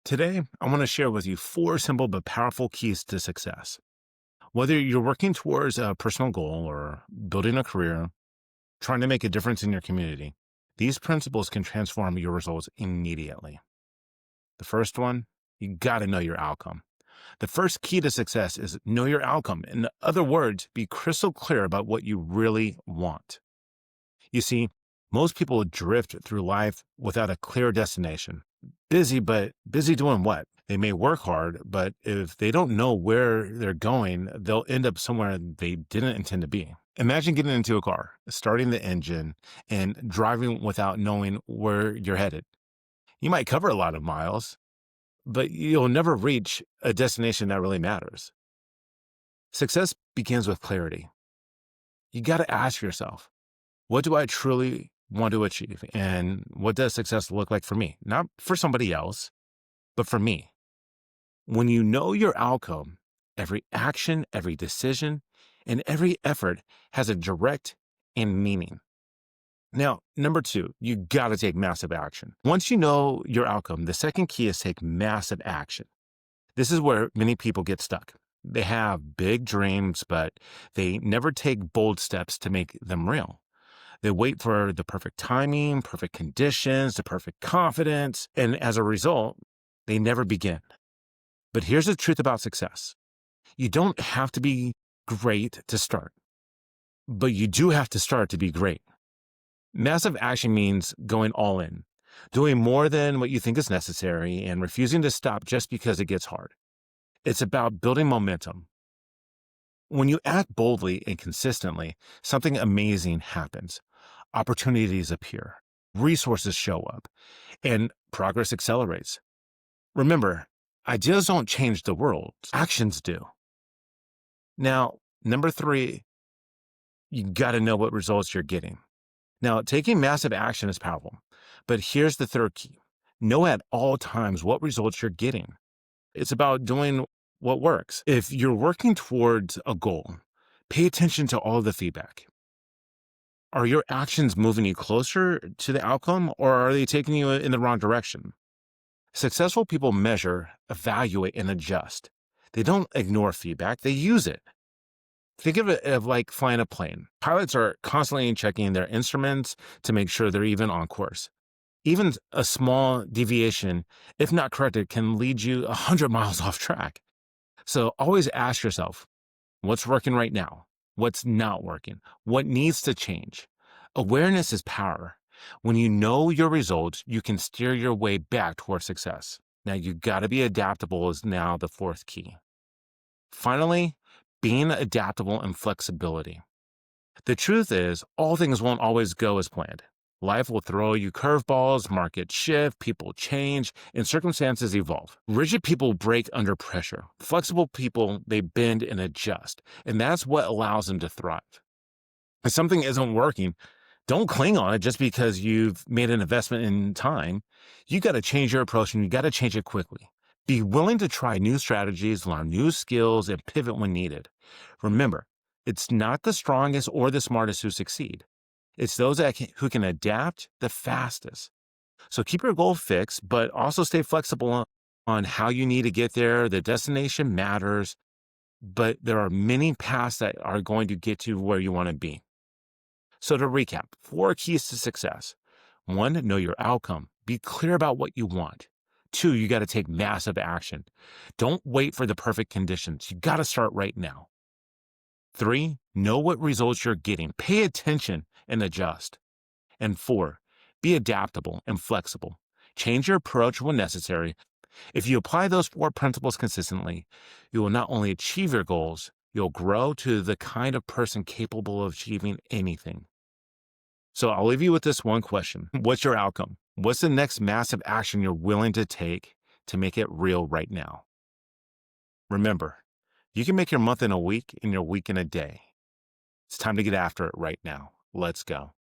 Today, I want to share with you four simple but powerful keys to success. Whether you're working towards a personal goal or building a career, trying to make a difference in your community, these principles can transform your results immediately. The first one, you got to know your outcome. The first key to success is know your outcome. In other words, be crystal clear about what you really want. You see, most people drift through life without a clear destination. Busy, but busy doing what? They may work hard, but if they don't know where they're going, they'll end up somewhere they didn't intend to be. Imagine getting into a car, starting the engine, and driving without knowing where you're headed. You might cover a lot of miles, but you'll never reach a destination that really matters. Success begins with clarity. You got to ask yourself, what do I truly want to achieve? And what does success look like for me? Not for somebody else, but for me. When you know your outcome, every action, every decision, and every effort has a direct and meaning. Now, number two, you got to take massive action. Once you know your outcome, the second key is take massive action. This is where many people get stuck. They have big dreams, but they never take bold steps to make them real. They wait for the perfect timing, perfect conditions, the perfect confidence, and as a result, they never begin. But here's the truth about success. You don't have to be great to start, but you do have to start to be great. Massive action means going all in, doing more than what you think is necessary, and refusing to stop just because it gets hard. It's about building momentum. When you act boldly and consistently, something amazing happens. Opportunities appear, resources show up, and progress accelerates. Remember, ideas don't change the world, actions do. Now, number three, you got to know what results you're getting. Now, taking massive action is powerful, but here's the third key. Know at all times what results you're getting. It's about doing what works. If you're working towards a goal, pay attention to all of the feedback. Are your actions moving you closer to the outcome, or are they taking you in the wrong direction? Successful people measure, evaluate, and adjust. They don't ignore feedback, they use it. Think of it like flying a plane. Pilots are constantly checking their instruments to make sure they're even on course. Even a small deviation, if not corrected, can lead you 100 miles off track. So always ask yourself, what's working right now? What's not working? What needs to change? Awareness is power. When you know your results, you can steer your way back towards success. Now, you got to be adaptable is now the fourth key. Finally, being adaptable and flexibility. The truth is, all things won't always go as planned. Life will throw you curveballs, markets shift, people change, and circumstances evolve. Rigid people break under pressure. Flexible people, they bend and adjust, and that's what allows them to thrive. If something isn't working, don't cling on it just because you've made an investment in time. You got to change your approach and you got to change it quickly. Be willing to try new strategies, learn new skills, and pivot when needed. Remember, it's not the strongest or the smartest who succeed. It's those who can adapt the fastest. So keep your goal fixed, but also stay flexible on how you need to get there. The destination matters, but there are many paths that are going to get you where you want to be. So to recap, 4 keys to success. 1, know your outcome. Be clear about what you want. 2, you got to take massive action. Don't wait for the perfect conditions. You got to start right now. 3, know what results you're getting. Pay attention and adjust. And 4, be adaptable and flexible. Change your approach when necessary. If you apply those 4 principles consistently, you will not only achieve your goals, you'll grow to the kind of person capable of achieving anything. So I'll leave you with this one question. What's your outcome? What's the next massive action you're willing to take to make it real right now? Remember, you can make your month in a week and your week in a day. It's time to get after it right now. Let's go.